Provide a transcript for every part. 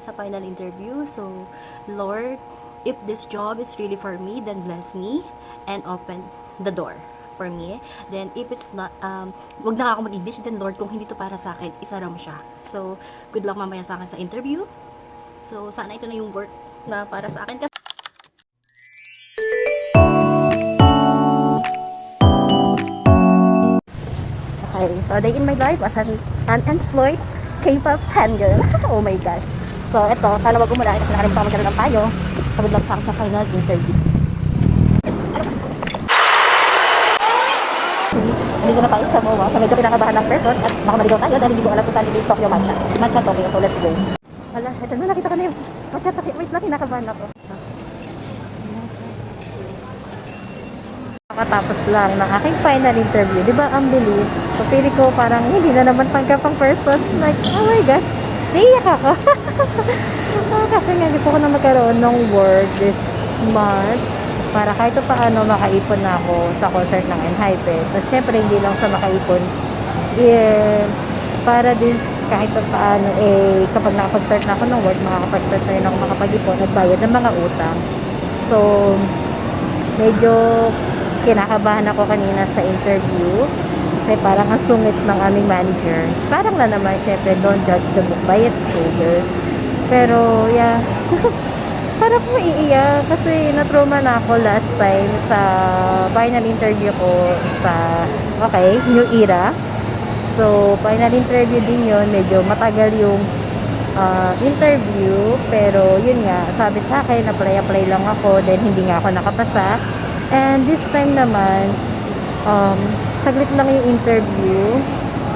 sa final interview. So, Lord, if this job is really for me, then bless me and open the door for me. Then, if it's not, wag na ako mag-English, then Lord, kung hindi to para sa akin, isara mo siya. So, good luck mamaya sa akin sa interview. So, sana ito na yung work na para sa akin. Okay, so day in my life as an unemployed K-pop fangirl. Oh my gosh. So, ito, sana wag umula kasi nakalimutan ko magkaroon ng payo. Pagod lang sa akin sa final interview. Dito na tayo sa MOA. So, medyo kinakabahan ng person at baka maligaw tayo dahil hindi ko alam kung saan dito yung Tokyo Matcha. Matcha Tokyo, so let's go. Wala, ito na, nakita ko na yung Matcha Tokyo. Wait lang, kinakabahan ako. Nakatapos lang ng aking final interview. Diba, ang bilis. So, feeling ko parang hindi na naman tanggap ang person. Like, oh my gosh, naiyak ako. Kasi nga gusto ko na magkaroon ng work this month para kahit paano makaipon na ako sa concert ng ENHYPEN. So, syempre, hindi lang sa makaipon. Para din kahit paano, kapag nakapag-start na ako ng work, makakapag-start na rin ako makapag-ipon at bayad ng mga utang. So, medyo kinakabahan ako kanina sa interview kasi parang ang sungit ng aming manager. Parang na naman, syempre, don't judge the book by its cover. Pero, yeah, parang ako maiiyak kasi na-trauma na ako last time sa final interview ko sa, New Era. So, final interview din yun. Medyo matagal yung interview. Pero, yun nga, sabi sa akin, apply lang ako. Then, hindi nga ako nakapasa. And this time naman, saglit lang yung interview.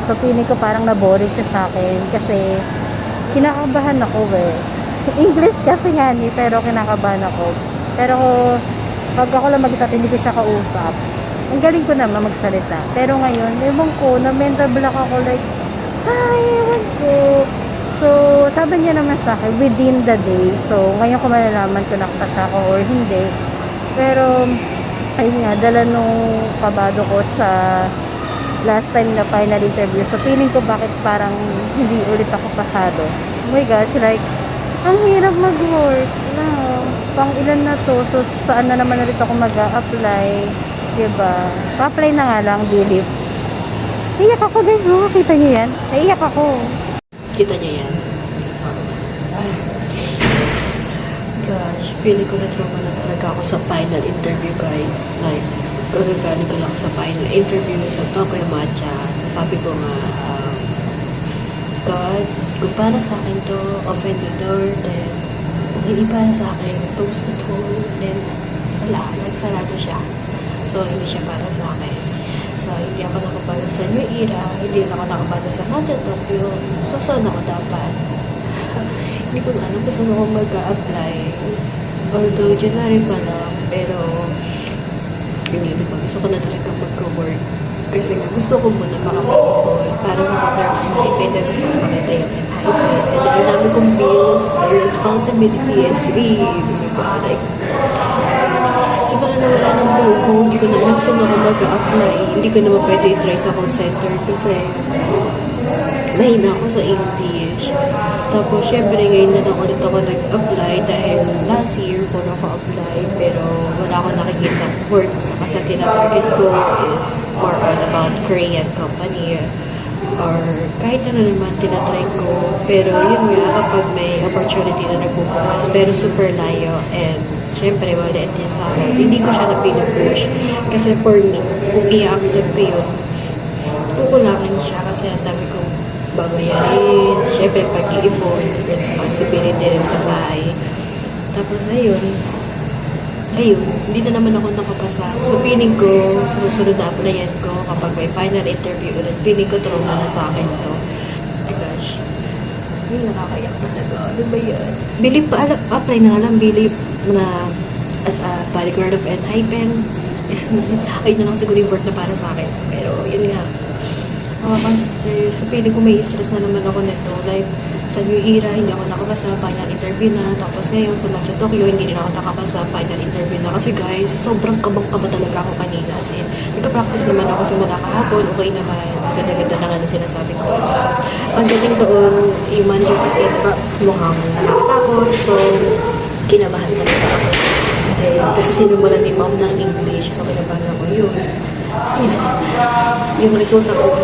So, feeling ko parang naboring siya sa akin kasi kinakabahan ako English kasi nga ni, pero kinakabahan ako. Pero pag ako lang mag-isa, hindi ko siya kausap. Ang galing ko naman magsalita. Pero ngayon, ewan ko, na mental block ako like, ay, ewan ko. So, sabi niya naman sa akin, within the day. So, ngayon ko malalaman kung nakapasa ako or hindi. Pero, ayun nga, dala nung kabado ko sa last time na final interview. So, feeling ko bakit parang hindi ulit ako pasado. Oh my gosh, like, ang hirap mag-work. No, pang ilan na to. So, saan na naman ulit ako mag-a-apply. Diba? Pa-apply na nga lang, believe. Naiyak ako guys, oh. Kita niyo yan? Naiyak ako. Kita niyo yan? Gosh, feeling ko na trauma na talaga ako sa final interview, guys. Like, gagagaling ko lang sa final interview sa Tokyo Matcha. So, sabi ko nga, God, kung para sa akin to, open the door, then, kung hindi para sa akin, close the door, then, wala, nagsarado siya. So, hindi siya para sa akin. So, hindi ako nakapala sa New Era, hindi ako nakapala sa Matcha Tokyo. So, saan ako dapat? Hindi ko na alam kung saan ako mag-a-apply. Although, January pa lang, pero hindi diba, gusto ko na talaga mag-work. Kasi nga, gusto ko muna makapag-ipon para sa concert ng ENHYPEN na makakita yung ENHYPEN. And then, ang dami kong bills, my responsibility is real. Diba? Like, simula na wala ng buo ko, hindi ko na alam saan ako mag-a-apply. Hindi ko naman pwede i-try sa call center kasi mahina ako sa English. Tapos, syempre, ngayon na lang ulit ako nag-apply dahil last year ko naka-apply pero wala akong nakikita work kasi tinatarget ko is more on about Korean company or kahit ano naman tinatry ko. Pero yun nga, kapag may opportunity na nagbubukas pero super layo and syempre, maliit din sa akin, hindi ko siya na-pinupush kasi for me, kung i-accept ko yun, kukulangin siya kasi ang dami kong babayarin, syempre pag-iipon, responsibility rin sa bahay. Tapos ayun, hindi na naman ako nakapasa. So feeling ko, sa susunod na applyan ko, kapag may final interview ulit, feeling ko trauma na sa akin to. Oh my gosh, hindi nakakayak talaga. Ano ba yan? Believe pa, apply na nga lang, believe na as a bodyguard of ENHYPEN. Ayun na lang siguro yung work na para sa akin. Pero yun nga, kasi sa piling ko may stress na naman ako nito. Like, sa New Era, hindi ako nakapasa, final interview na. Tapos ngayon, sa Matcha Tokyo, hindi rin ako nakapasa, final interview na. Kasi guys, sobrang kabang-kaba talaga ako kanina. As in, nagka-practice naman ako simula kahapon. Okay naman, ganda-ganda na nga sinasabi ko. Tapos, pagdating doon, yung manager kasi, diba, mukhang So, kinabahan talaga ako. Then, kasi sinimulan ni mom ng English. So, kinabahan ako yun. Yung resulta ko,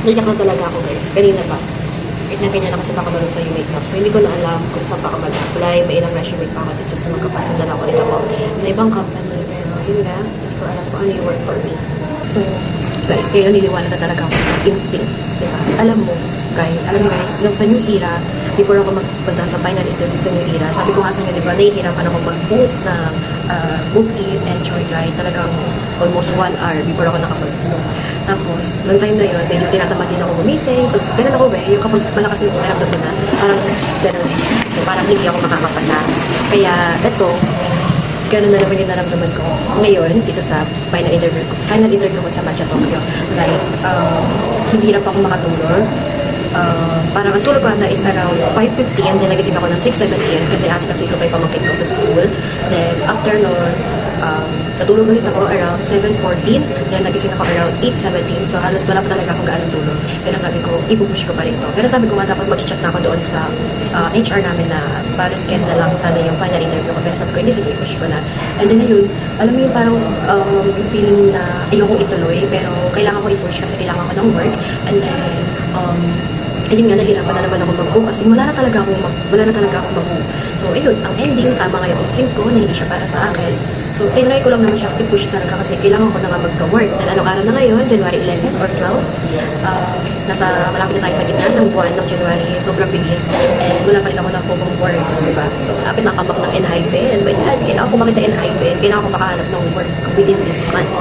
naiyak na talaga ako guys. Kanina pa. Ganyan na kasi pa ako marunong sa makeup. So, hindi ko na alam kung saan pa ako mag-apply. May ilang resume pa ako dito. So, magkapasanda ako ulit ako sa ibang company. Pero, yun nga, hindi ko alam kung ano yung work for me. So, guys, kaya naniniwala na talaga ako sa instinct. Diba? Alam mo, guys, alam niyo guys, yung sa New Era, before ako magpunta sa final interview sa New Era, sabi ko nga sa inyo, diba, nahihirapan ako mag-book ng book-in and joyride. Talagang almost 1 hour before ako nakapag-book. Tapos, noong time na yun, medyo tinatamad din ako gumising. Tapos, ganun ako yung kapag malakas yung pakiramdam ko na, parang ganun. So, parang hindi ako makakapasa. Kaya, eto, ganun na naman yung naramdaman ko ngayon dito sa final interview ko sa Matcha Tokyo. Like, hindi na pa ako makatulog. Parang ang tulog ko ata is around 5:50 and then nagising ako ng 6-7 p.m. kasi askasuy ko pa yung pamangkin ko sa school. Then, after nun, natulog ulit ako around 7:14. Then, nagising ako around 8:17. So, halos wala pa talaga akong gaano tulog. Pero sabi ko, ipupush ko pa rin to. Pero sabi ko nga, dapat mag-chat na ako doon sa HR namin na para scan na lang sana yung final interview ko. Pero sabi ko, hindi, sige, push ko na. And then, ayun, alam mo yung parang feeling na ayokong ituloy. Pero kailangan ko i-push kasi kailangan ko ng work. And then, ayun nga, nahirapan na naman ako mag-book kasi wala na talaga akong mag-book. So, ayun, ang ending, tama nga yung instinct ko na hindi siya para sa akin. So, tinry ko lang naman siya i-push talaga kasi kailangan ko na nga magka-work. Dahil anong araw na ngayon, January 11 or 12. Malapit na tayo sa gitna ng buwan ng January. Sobrang bilis. And wala pa rin ako na work, diba? So, malapit na kabak ng NHIPN. Bayan, kailangan ko makita NHIPN. Kailangan ko makahanap ng work within this month.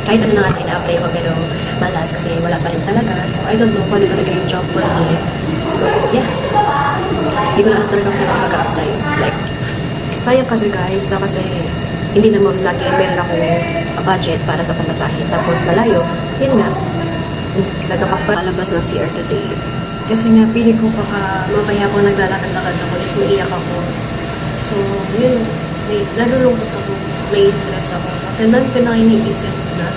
Kahit ano na nga ina-apply ako, pero malas kasi wala pa rin talaga. So, I don't know kung ano talaga yung job for me. So, yeah. Hindi ko na alam talaga kung saan ako mag-apply. Like, sayang kasi guys, na kasi hindi naman lagi meron ako budget para sa pamasahe. Tapos malayo, yun nga, nagkapagpalabas ng CR today. Kasi nga, pili ko baka mamaya ako naglalakad-lakad ako, is maiyak ako. So, yun, nalulungkot ako, may stress ako. Kasi dami ko na iniisip na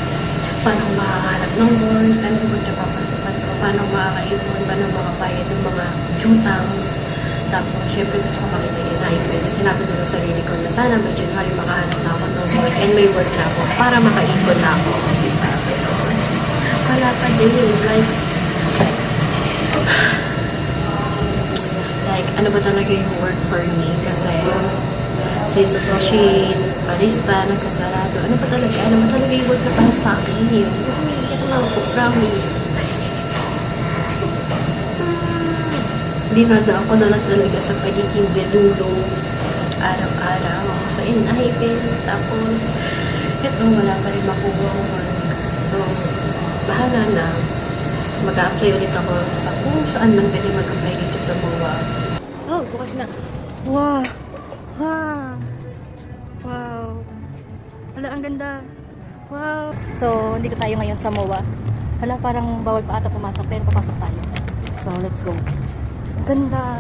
paano makahanap ng work, ano ba na papasukan ko, paano makakaipon, paano makabayad ng mga utang. Tapos, syempre gusto ko makita yung NHIPN. Kasi sinabi ko sa sarili ko na sana by January makahanap na ako ng work and may work na ako para makaipon na ako. Wala pa din. Like, ano ba talaga yung work for me? Kasi, sa associate, barista, nagkasarado, ano ba talaga yung work na para sa akin yun? Kasi hindi ko lang po, promise. Dinadaan ko na lang talaga sa pagiging delulo araw-araw ako sa NHIPN. Tapos, eto, wala pa rin makuha ang work. So, bahala na. Mag-a-apply ulit ako sa kung saan man pwede mag-apply dito sa MOA. Oh, bukas na. Wow! Wow! Wow! Hala, ang ganda. Wow! So, dito tayo ngayon sa MOA. Hala, parang bawal pa ata pumasok, pero papasok tayo. So, let's go. Ganda.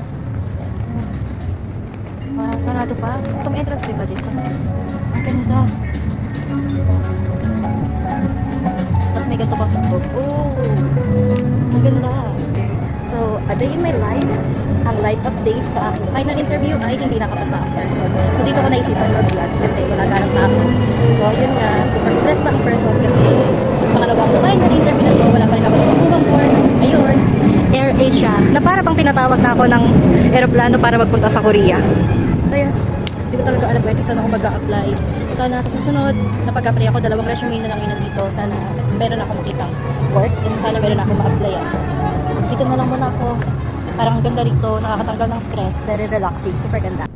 Wow, sarado pa. Itong entrance ba dito? Ang ganda. Tapos may ganito pang tugtog. Oh! Ang ganda. So, a day in my life, ang live update sa aking final interview ay hindi nakapasa ang person. So, dito ko naisipan mag-vlog kasi wala ganang tao. So, yun nga, super stress pa ang person kasi pangalawang final interview na to, wala pa rin ako nakukuha work. Ayun. Air Asia, na para bang tinatawag na ako ng aeroplano para magpunta sa Korea. So yes, hindi ko talaga alam kung saan ako mag-a-apply. Sana sa susunod na pag-apply ako, 2 resume na lang yun dito. Sana meron ako makitang work and sana meron ako ma-apply. Dito na lang muna ako. Parang ganda rito, nakakatanggal ng stress, very relaxing, super ganda.